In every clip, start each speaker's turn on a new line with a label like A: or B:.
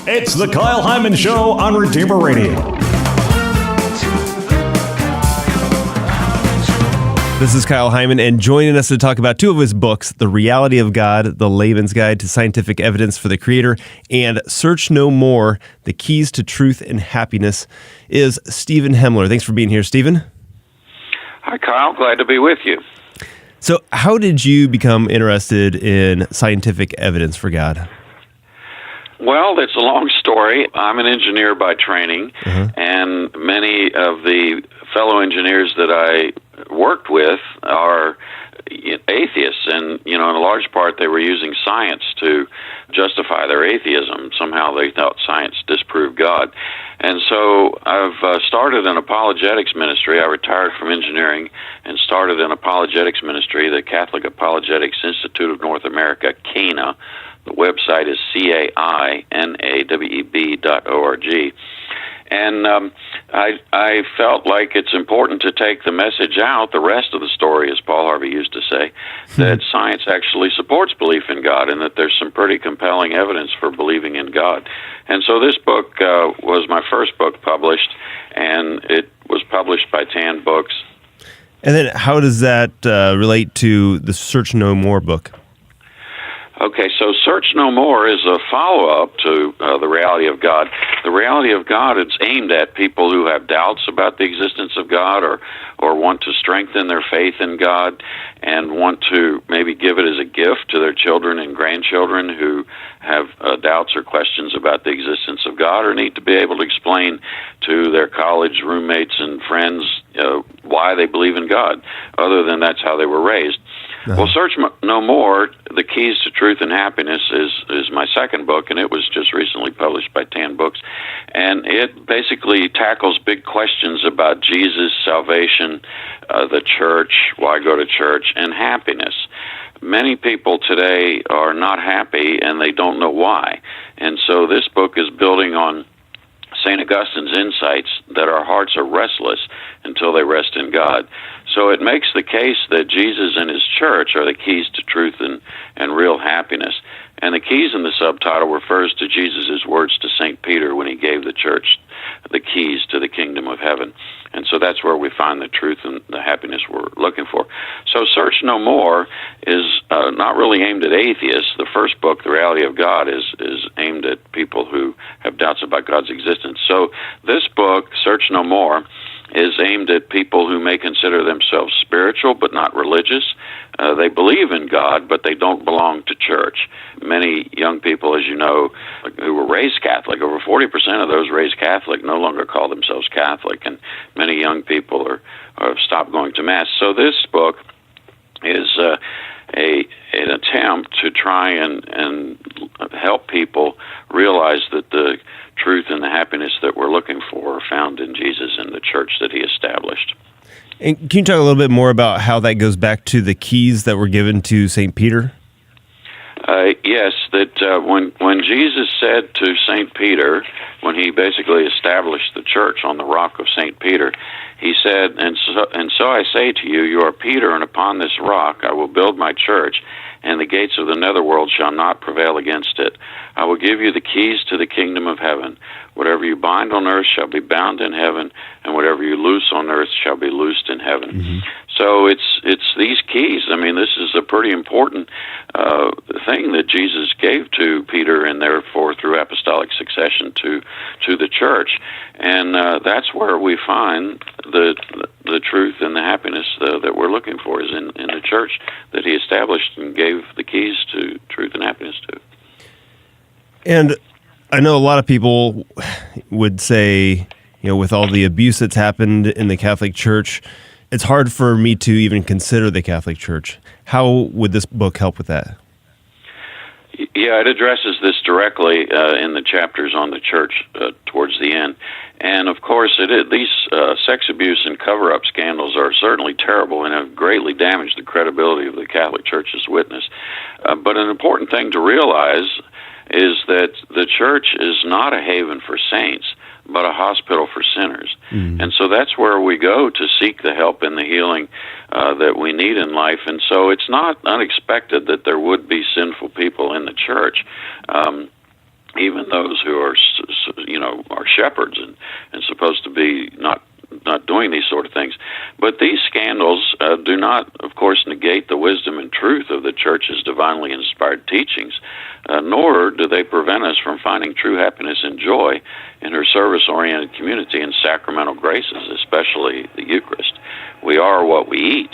A: It's the Kyle Hyman Show on Redeemer Radio.
B: This is Kyle Hyman, and joining us to talk about two of his books, The Reality of God, The Layman's Guide to Scientific Evidence for the Creator, and Search No More, The Keys to Truth and Happiness, is Stephen Hemler. Thanks for being here, Stephen.
C: Hi, Kyle. Glad to be with you.
B: So how did you become interested in scientific evidence for God?
C: Well, it's a long story. I'm an engineer by training, and many of the fellow engineers that I worked with are atheists, and, in a large part they were using science to justify their atheism. Somehow they thought science disproved God. And so I've started an apologetics ministry. I retired from engineering and started an apologetics ministry, the Catholic Apologetics Institute of North America, CANA. The website is CAINAWEB.org. And I felt like it's important to take the message out, the rest of the story, as Paul Harvey used to say, that science actually supports belief in God and that there's some pretty compelling evidence for believing in God. And so this book was my first book published, and it was published by Tan Books.
B: And then how does that relate to the Search No More book?
C: Okay, so Search No More is a follow-up to The Reality of God. The Reality of God is aimed at people who have doubts about the existence of God or want to strengthen their faith in God and want to maybe give it as a gift to their children and grandchildren who have doubts or questions about the existence of God or need to be able to explain to their college roommates and friends why they believe in God, other than that's how they were raised. Well, Search No More, The Keys to Truth and Happiness is my second book, and it was just recently published by Tan Books. And it basically tackles big questions about Jesus, salvation, the church, why go to church, and happiness. Many people today are not happy, and they don't know why. And so this book is building on St. Augustine's insights that our hearts are restless until they rest in God. So it makes the case that Jesus and his church are the keys to truth and real happiness. And the keys in the subtitle refers to Jesus' words to St. Peter when he gave the church the keys to the kingdom of heaven. And so that's where we find the truth and the happiness we're looking for. So Search No More is not really aimed at atheists. The first book, The Reality of God, is aimed at people who have doubts about God's existence. So this book, Search No More, is aimed at people who may consider themselves spiritual but not religious. They believe in God, but they don't belong to church. Many young people, as you know, who were raised Catholic, over 40% of those raised Catholic no longer call themselves Catholic, and many young people have stopped going to Mass. So this book is an attempt to try and help people realize that the truth and the happiness that we're looking for are found in Jesus and the church that he established.
B: And can you talk a little bit more about how that goes back to the keys that were given to St. Peter?
C: Yes, that when Jesus said to St. Peter, when he basically established the church on the rock of St. Peter, he said, and so I say to you, you are Peter, and upon this rock I will build my church, and the gates of the netherworld shall not prevail against it. I will give you the keys to the kingdom of heaven. Whatever you bind on earth shall be bound in heaven, and whatever you loose on earth shall be loosed in heaven. Mm-hmm. So it's these keys. I mean, this is a pretty important thing that Jesus gave to Peter, and therefore through apostolic succession to the church. And that's where we find the truth and the happiness that we're looking for is in the church that he established and gave the keys to truth and happiness to.
B: And I know a lot of people would say, with all the abuse that's happened in the Catholic Church, it's hard for me to even consider the Catholic Church. How would this book help with that?
C: Yeah, it addresses this directly in the chapters on the church towards the end. And, of course, these sex abuse and cover-up scandals are certainly terrible and have greatly damaged the credibility of the Catholic Church's witness. But an important thing to realize is that the church is not a haven for saints, but a hospital for sinners. Mm-hmm. And so that's where we go to seek the help and the healing that we need in life. And so it's not unexpected that there would be sinful people in the church. even those who are, are shepherds and supposed to be not doing these sort of things. But these scandals do not, of course, negate the wisdom and truth of the Church's divinely inspired teachings, nor do they prevent us from finding true happiness and joy in her service-oriented community and sacramental graces, especially the Eucharist. We are what we eat.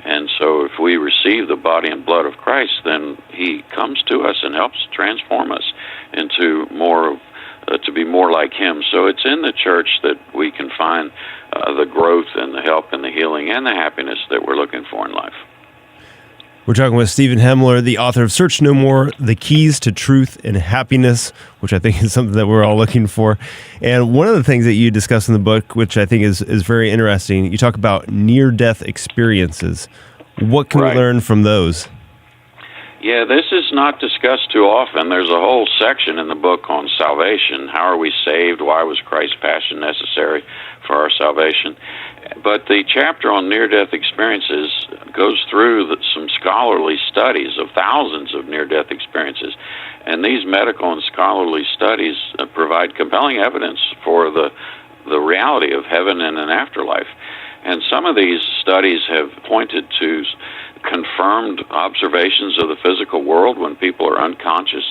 C: And so if we receive the body and blood of Christ, then he comes to us and helps transform us into more to be more like him. So it's in the church that we can find the growth and the help and the healing and the happiness that we're looking for in life.
B: We're talking with Stephen Hemler, the author of Search No More, The Keys to Truth and Happiness, which I think is something that we're all looking for. And one of the things that you discuss in the book, which I think is very interesting, you talk about near-death experiences. What can we learn from those?
C: Yeah, this is not discussed too often. There's a whole section in the book on salvation. How are we saved? Why was Christ's passion necessary for our salvation? But the chapter on near-death experiences goes through some scholarly studies of thousands of near-death experiences. And these medical and scholarly studies provide compelling evidence for the reality of heaven and an afterlife. And some of these studies have pointed to confirmed observations of the physical world when people are unconscious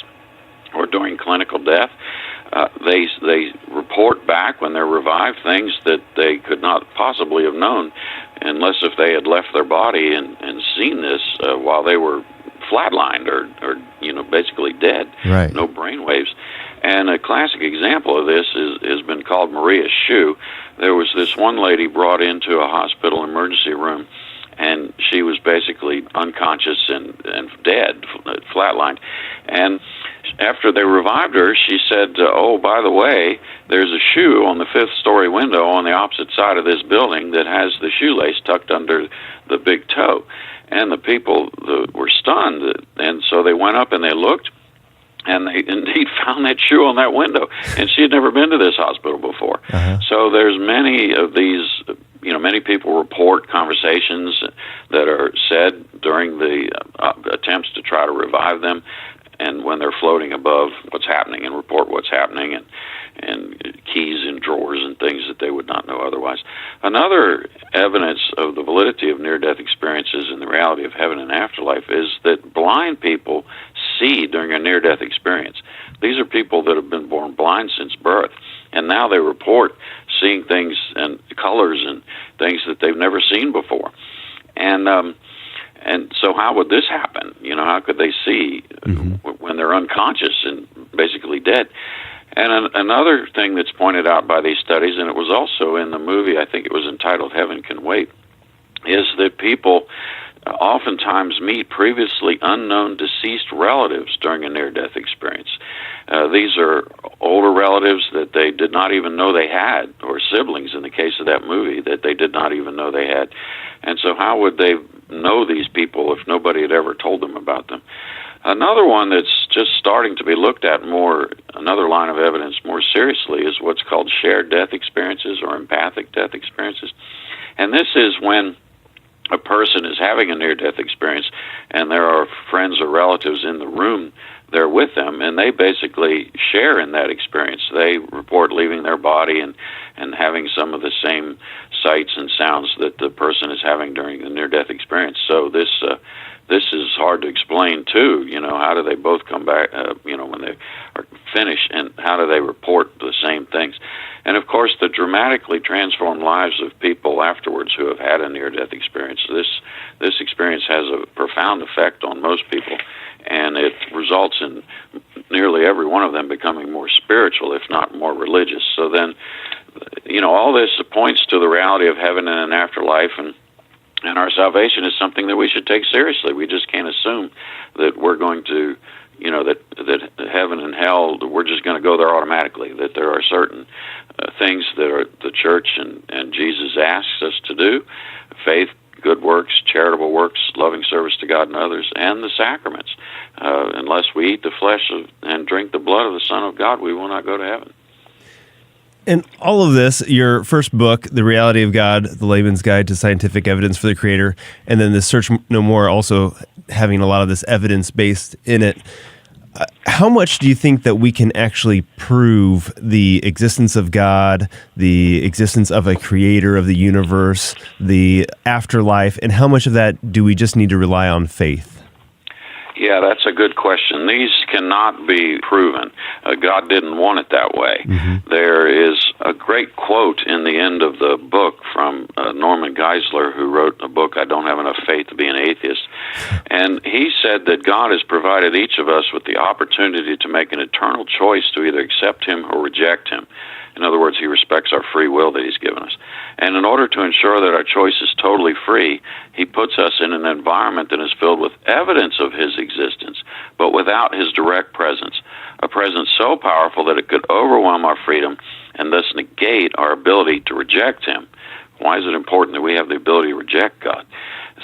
C: or during clinical death. They report back when they're revived things that they could not possibly have known unless if they had left their body and seen this while they were flatlined or basically dead.
B: Right.
C: No brain waves. And a classic example of this has been called Maria's shoe. There was this one lady brought into a hospital emergency room, and she was basically unconscious and dead, flatlined. And after they revived her, she said, oh, by the way, there's a shoe on the fifth-story window on the opposite side of this building that has the shoelace tucked under the big toe. And the people were stunned, and so they went up and they looked, and they indeed found that shoe on that window. And she had never been to this hospital before. Uh-huh. So there's many of these, many people report conversations that are said during the attempts to try to revive them, and when they're floating above what's happening and report what's happening, and keys in drawers and things that they would not know otherwise. Another evidence of the validity of near-death experiences and the reality of heaven and afterlife is that blind people see during a near-death experience. These are people that have been born blind since birth, and now they report seeing things and colors and things that they've never seen before. And so how would this happen? How could they see when they're unconscious and basically dead? And another thing that's pointed out by these studies, and it was also in the movie, I think it was entitled Heaven Can Wait, is that people oftentimes meet previously unknown deceased relatives during a near-death experience. These are older relatives that they did not even know they had, or siblings in the case of that movie that they did not even know they had. And so how would they know these people if nobody had ever told them about them? Another one that's just starting to be looked at more, another line of evidence more seriously, is what's called shared death experiences or empathic death experiences. And this is when a person is having a near-death experience and there are friends or relatives in the room there with them, and they basically share in that experience. They report leaving their body and having some of the same sights and sounds that the person is having during the near-death experience. So this is hard to explain too. How do they both come back? When they are finished, and how do they report the same things? And of course, the dramatically transformed lives of people afterwards who have had a near-death experience. This experience has a profound effect on most people, and it results in nearly every one of them becoming more spiritual, if not more religious. So then, all this points to the reality of heaven and an afterlife, and our salvation is something that we should take seriously. We just can't assume that we're going to, that heaven and hell, we're just going to go there automatically, that there are certain things that the church and Jesus asks us to do: faith, good works, charitable works, loving service to God and others, and the sacraments. Unless we eat the flesh and drink the blood of the Son of God, we will not go to heaven.
B: And all of this, your first book, The Reality of God, The Layman's Guide to Scientific Evidence for the Creator, and then the Search No More also having a lot of this evidence based in it. How much do you think that we can actually prove the existence of God, the existence of a creator of the universe, the afterlife, and how much of that do we just need to rely on faith?
C: Yeah, that's a good question. These cannot be proven. God didn't want it that way. Mm-hmm. There is a great quote in the end of the book from Norman Geisler, who wrote a book, I Don't Have Enough Faith to Be an Atheist. And he said that God has provided each of us with the opportunity to make an eternal choice to either accept him or reject him. In other words, he respects our free will that he's given us. And in order to ensure that our choice is totally free, he puts us in an environment that is filled with evidence of his existence, but without his direct presence, a presence so powerful that it could overwhelm our freedom and thus negate our ability to reject him. Why is it important that we have the ability to reject God?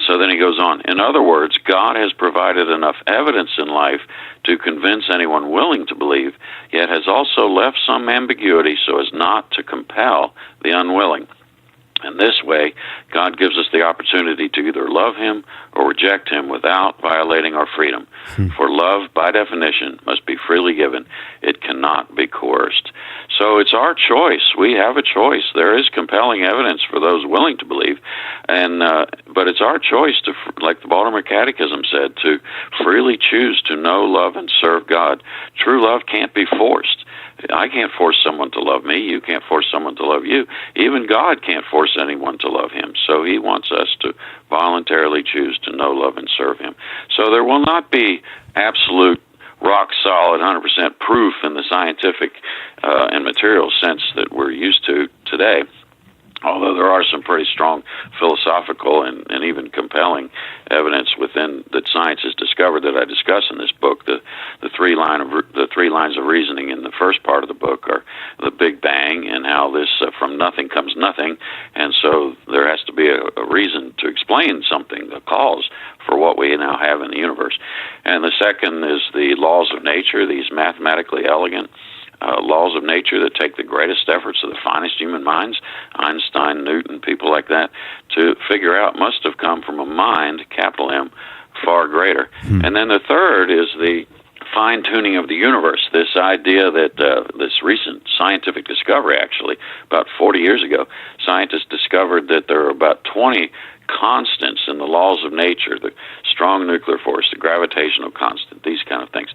C: So then he goes on. In other words, God has provided enough evidence in life to convince anyone willing to believe, yet has also left some ambiguity so as not to compel the unwilling. In this way, God gives us the opportunity to either love him or reject him without violating our freedom. For love, by definition, must be freely given. It cannot be coerced. So it's our choice. We have a choice. There is compelling evidence for those willing to believe, but it's our choice to, like the Baltimore Catechism said, to freely choose to know, love, and serve God. True love can't be forced. I can't force someone to love me. You can't force someone to love you. Even God can't force anyone to love him. So he wants us to voluntarily choose to know, love, and serve him. So there will not be absolute, rock-solid, 100% proof in the scientific and material sense that we're used to today. Although there are some pretty strong philosophical and even compelling evidence within that science has discovered that I discuss in this book. The three lines of reasoning in the first part of the book are the Big Bang and how this from nothing comes nothing, and so there has to be a reason to explain something, a cause for what we now have in the universe. And the second is the laws of nature, these mathematically elegant laws of nature that take the greatest efforts of the finest human minds, Einstein, Newton, people like that, to figure out must have come from a mind, capital M, far greater. And then the third is the fine-tuning of the universe, this idea that this recent scientific discovery, actually, about 40 years ago, scientists discovered that there are about 20 constants in the laws of nature, the strong nuclear force, the gravitational constant, these kind of things,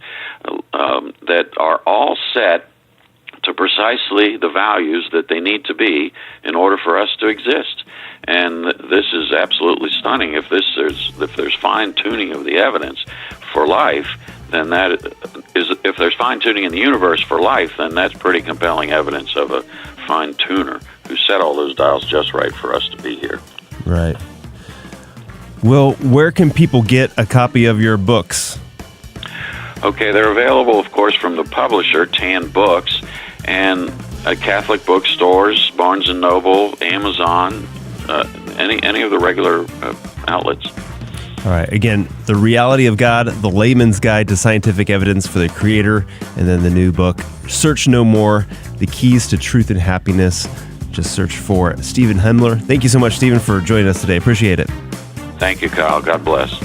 C: that are all set to precisely the values that they need to be in order for us to exist. And this is absolutely stunning. If there's fine-tuning of the evidence for life, then if there's fine-tuning in the universe for life, then that's pretty compelling evidence of a fine-tuner who set all those dials just right for us to be here.
B: Right. Well, where can people get a copy of your books?
C: Okay, they're available, of course, from the publisher, Tan Books, and Catholic bookstores, Barnes & Noble, Amazon, any of the regular outlets.
B: All right. Again, The Reality of God, The Layman's Guide to Scientific Evidence for the Creator, and then the new book, Search No More, The Keys to Truth and Happiness. Just search for Stephen Hemler. Thank you so much, Stephen, for joining us today. Appreciate it.
C: Thank you, Kyle. God bless.